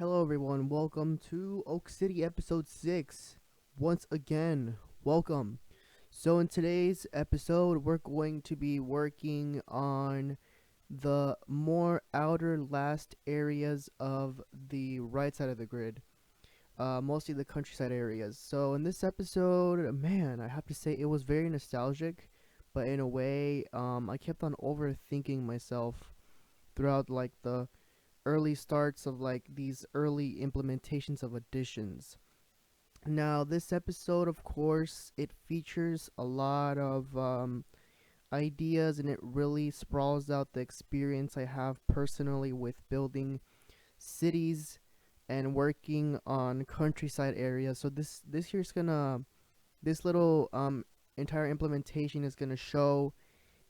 Hello, everyone. Welcome to Oak City episode 6. Once again, welcome. So, in today's episode, we're going to be working on the more outer last areas of the right side of the grid, mostly the countryside areas. So, in this episode, man, I have to say it was very nostalgic, but in a way, I kept on overthinking myself throughout the early starts of these early implementations of additions. Now, this episode, of course, it features a lot of ideas and it really sprawls out the experience I have personally with building cities and working on countryside areas. So this little entire implementation is gonna show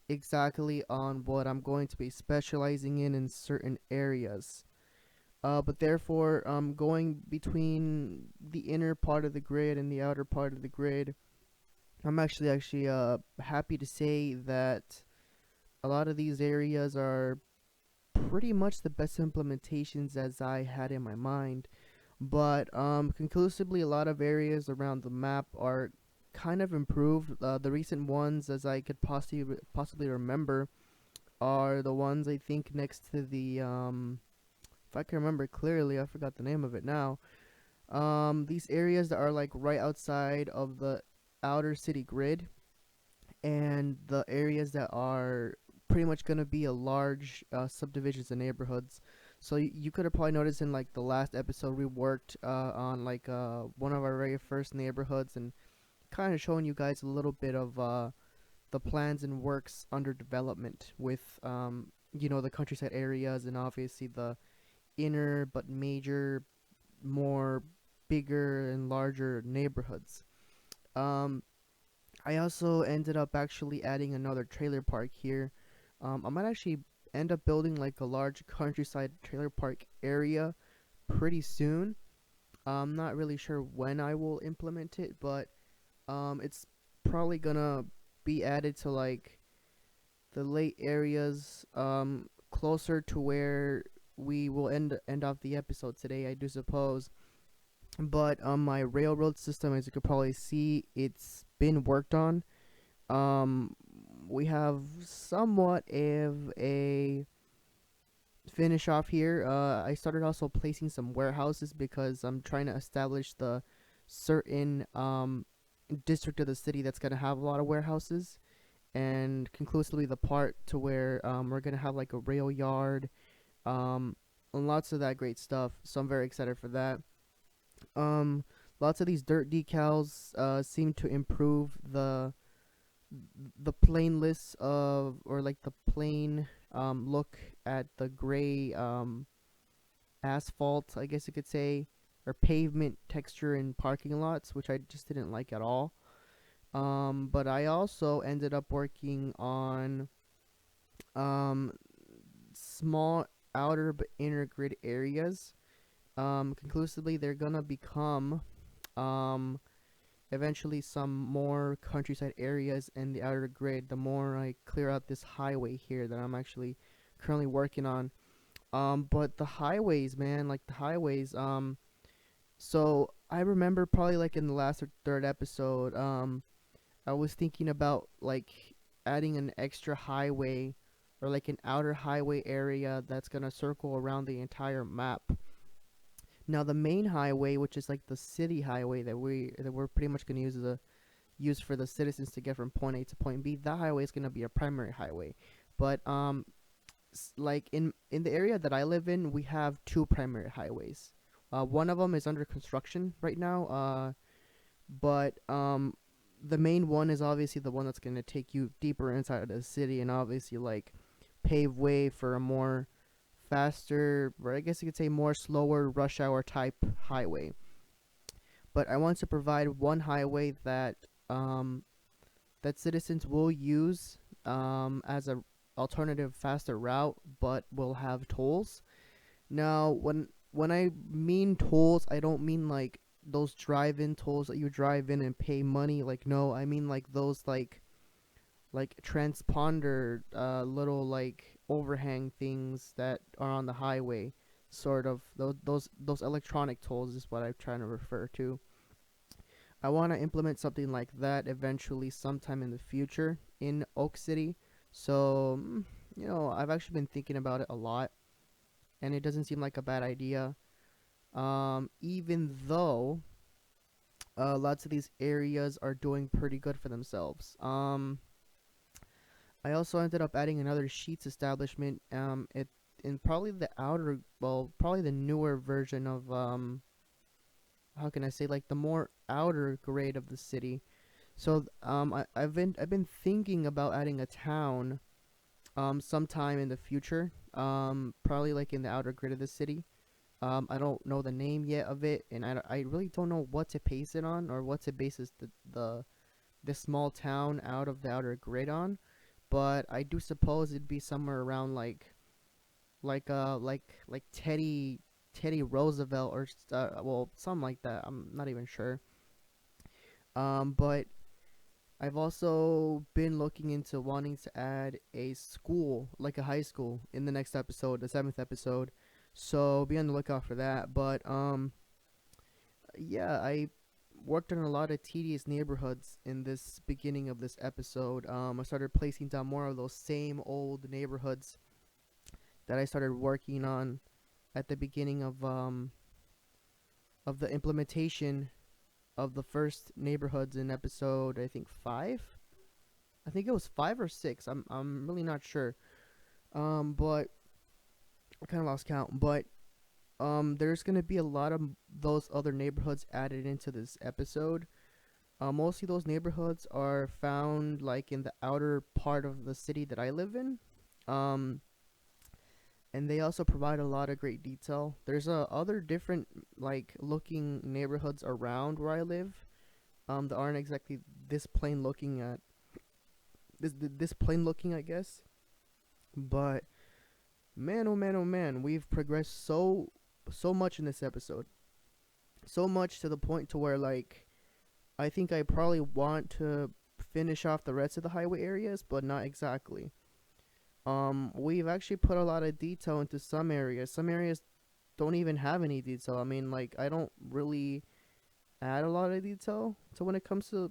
exactly on what I'm going to be specializing in certain areas. But therefore, going between the inner part of the grid and the outer part of the grid, I'm actually happy to say that a lot of these areas are pretty much the best implementations as I had in my mind. But conclusively, a lot of areas around the map are kind of improved. The recent ones, as I could possibly remember, are the ones I think next to the if I can remember clearly, I forgot the name of it now. These areas that are like right outside of the outer city grid, and the areas that are pretty much gonna be a large subdivisions and neighborhoods. So you could have probably noticed in like the last episode we worked on one of our very first neighborhoods and kind of showing you guys a little bit of the plans and works under development with the countryside areas and obviously the inner but major, more bigger and larger neighborhoods. Um, I also ended up actually adding another trailer park here. I might actually end up building like a large countryside trailer park area pretty soon. I'm not really sure when I will implement it, but it's probably gonna be added to like the late areas, closer to where we will end off the episode today, I do suppose. But on my railroad system, as you could probably see, it's been worked on. Um, we have somewhat of a finish off here. I started also placing some warehouses because I'm trying to establish the certain district of the city that's gonna have a lot of warehouses, and conclusively the part to where we're gonna have like a rail yard, um, and lots of that great stuff. So I'm very excited for that. Um, Lots of these dirt decals seem to improve the plainness of, or like the plain look at the gray asphalt, I guess you could say, or pavement texture in parking lots, which I just didn't like at all. But I also ended up working on um, small outer but inner grid areas. Conclusively, they're gonna become um, eventually some more countryside areas in the outer grid. The more I clear out this highway here that I'm actually currently working on. But the highways, man, like the highways. So I remember probably like in the last or third episode, I was thinking about like adding an extra highway or like an outer highway area that's gonna circle around the entire map. Now the main highway, which is like the city highway that we're pretty much gonna use for the citizens to get from point A to point B, that highway is gonna be a primary highway. But like in the area that I live in, we have two primary highways. One of them is under construction right now. But the main one is obviously the one that's gonna take you deeper inside of the city and obviously like pave way for a more faster, or I guess you could say more slower rush hour type highway. But I want to provide one highway that citizens will use as a alternative faster route, but will have tolls. Now, when I mean tolls, I don't mean like those drive-in tolls that you drive in and pay money. Like no, I mean like those like transponder little like overhang things that are on the highway. sort of those electronic tolls is what I'm trying to refer to. I want to implement something like that eventually sometime in the future in Oak City. So, I've actually been thinking about it a lot, and it doesn't seem like a bad idea. Even though lots of these areas are doing pretty good for themselves. I also ended up adding another sheets establishment. It in probably the outer, well, probably the newer version of how can I say, like the more outer grade of the city. So I've been thinking about adding a town sometime in the future. Probably like in the outer grid of the city. I don't know the name yet of it, and I really don't know what to base it on or what to base this small town out of the outer grid on. But I do suppose it'd be somewhere around like Teddy Roosevelt or well, something like that. I'm not even sure. But I've also been looking into wanting to add a school, like a high school, in the next episode, the seventh episode. So be on the lookout for that. But yeah, I worked on a lot of tedious neighborhoods in this beginning of this episode. I started placing down more of those same old neighborhoods that I started working on at the beginning of the implementation of the first neighborhoods in episode, I think 5. I think it was 5 or 6. I'm really not sure. But I kind of lost count. But there's gonna be a lot of those other neighborhoods added into this episode. Mostly those neighborhoods are found like in the outer part of the city that I live in. Um, and they also provide a lot of great detail. There's other different like looking neighborhoods around where I live. That aren't exactly this plain looking at this plain looking, I guess. But man, oh man, oh man, we've progressed so much in this episode. So much to the point to where like I think I probably want to finish off the rest of the highway areas, but not exactly. We've actually put a lot of detail into some areas. Some areas don't even have any detail. I mean, like I don't really add a lot of detail to when it comes to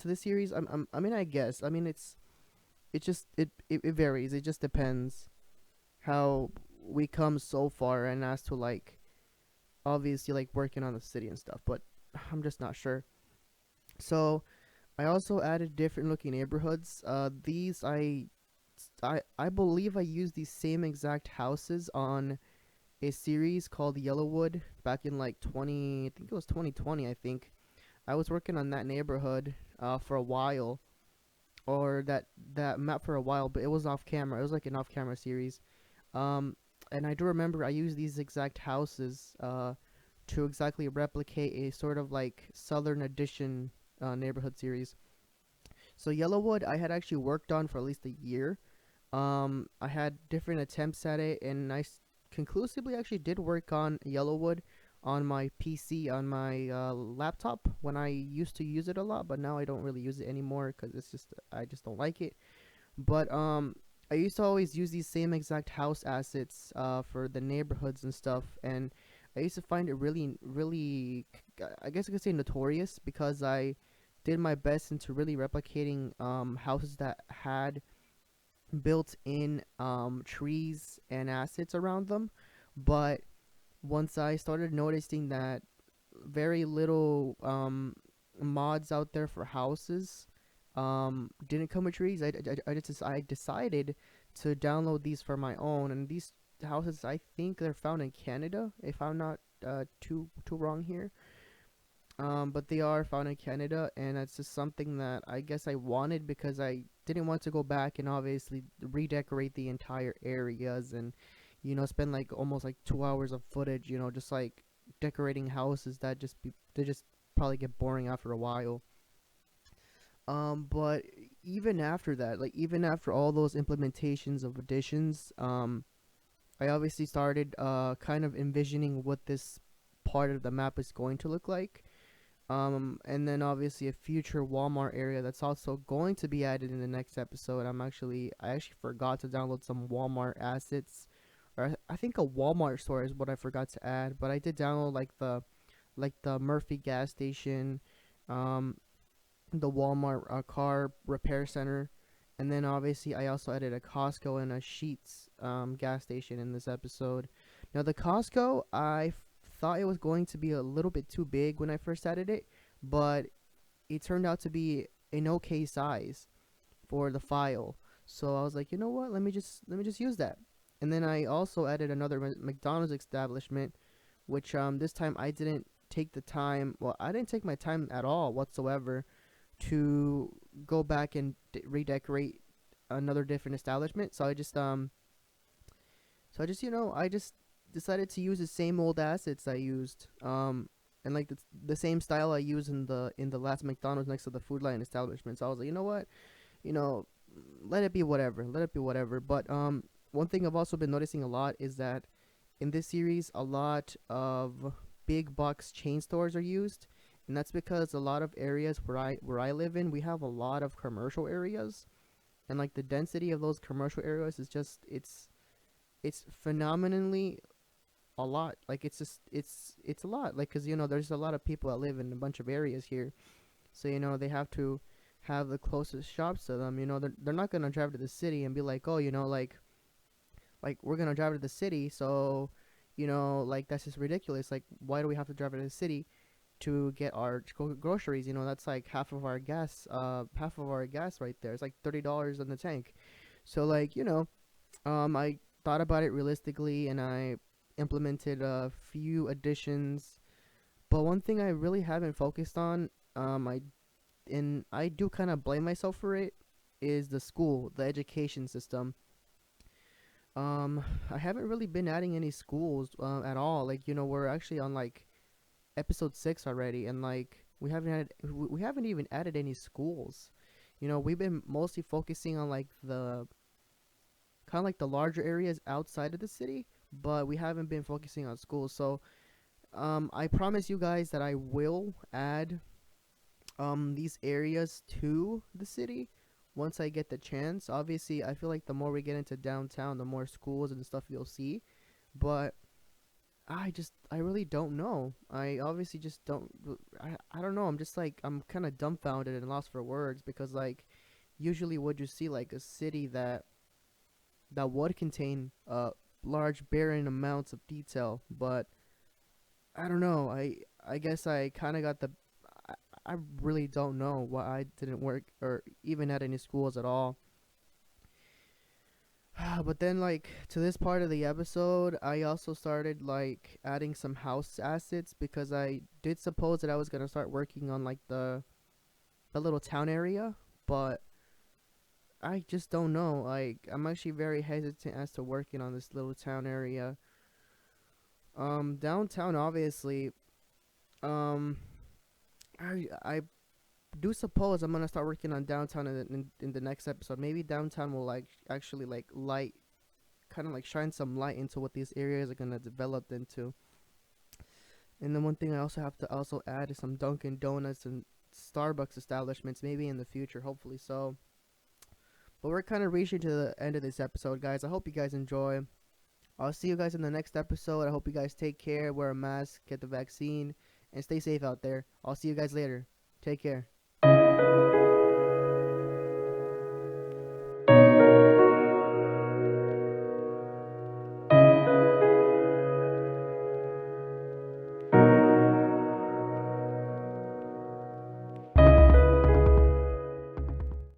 the series. I mean, I guess. I mean, it just it varies. It just depends how we come so far, and as to like obviously like working on the city and stuff. But I'm just not sure. So I also added different looking neighborhoods. These I believe I used these same exact houses on a series called Yellowwood back in like 20, I think it was 2020, I think. I was working on that neighborhood for a while, or that map for a while, but it was off camera. It was like an off camera series. Um and I do remember I used these exact houses to exactly replicate a sort of like Southern Edition neighborhood series. So Yellowwood I had actually worked on for at least a year. I had different attempts at it, and conclusively actually did work on Yellowwood on my PC, on my laptop, when I used to use it a lot, but now I don't really use it anymore because I just don't like it. But I used to always use these same exact house assets for the neighborhoods and stuff, and I used to find it really, I guess I could say notorious, because I did my best into really replicating houses that had built-in trees and assets around them. But once I started noticing that very little mods out there for houses didn't come with trees, I decided to download these for my own. And these houses, I think they're found in Canada, if I'm not too wrong here. But they are found in Canada, and it's just something that I guess I wanted because I didn't want to go back and obviously redecorate the entire areas and spend like almost like 2 hours of footage, just like decorating houses that they just probably get boring after a while. But even after that, like even after all those implementations of additions, I obviously started kind of envisioning what this part of the map is going to look like. And then obviously a future Walmart area that's also going to be added in the next episode. I actually forgot to download some Walmart assets, or I think a Walmart store is what I forgot to add, but I did download like the Murphy gas station, um, the Walmart car repair center, and then obviously I also added a Costco and a Sheets gas station in this episode. Now the Costco, thought it was going to be a little bit too big when I first added it, but it turned out to be an okay size for the file. So I was like, you know what? Let me just use that. And then I also added another McDonald's establishment, which this time I didn't take the time. Well, I didn't take my time at all whatsoever to go back and redecorate another different establishment. So I just I just decided to use the same old assets I used and like the same style I used in the last McDonald's next to the Food Lion establishment. So I was like, you know what, you know, let it be whatever, let it be whatever. But one thing I've also been noticing a lot is that in this series, a lot of big box chain stores are used, and that's because a lot of areas where I live in, we have a lot of commercial areas, and like the density of those commercial areas is just it's phenomenally a lot. Like it's a lot. Like, cause there's a lot of people that live in a bunch of areas here, so they have to have the closest shops to them. They're not gonna drive to the city and be like, oh, like we're gonna drive to the city, so like that's just ridiculous. Like, why do we have to drive to the city to get our groceries? That's like half of our gas right there. It's like $30 in the tank. So like I thought about it realistically, and I implemented a few additions. But one thing I really haven't focused on, I do kind of blame myself for it, is the education system. I haven't really been adding any schools at all. Like, we're actually on like episode 6 already, and like we haven't even added any schools. We've been mostly focusing on like the kind of like the larger areas outside of the city, but we haven't been focusing on schools. So, I promise you guys that I will add these areas to the city once I get the chance. Obviously, I feel like the more we get into downtown, the more schools and stuff you'll see. But I really don't know. I obviously just don't. I don't know. I'm just like, I'm kind of dumbfounded and lost for words, because like usually would you see like a city that would contain large barren amounts of detail, but I don't know. I guess I kind of got the. I, I really don't know why I didn't work or even at any schools at all. But then, like, to this part of the episode, I also started like adding some house assets, because I did suppose that I was gonna start working on like the little town area, but I just don't know. Like, I'm actually very hesitant as to working on this little town area. Downtown, obviously. Um, I do suppose I'm gonna start working on downtown in the next episode. Maybe downtown will like actually like light, kind of like shine some light into what these areas are gonna develop into. And then one thing I also have to also add is some Dunkin' Donuts and Starbucks establishments, maybe in the future, hopefully so. But we're kind of reaching to the end of this episode, guys. I hope you guys enjoy. I'll see you guys in the next episode. I hope you guys take care, wear a mask, get the vaccine, and stay safe out there. I'll see you guys later. Take care.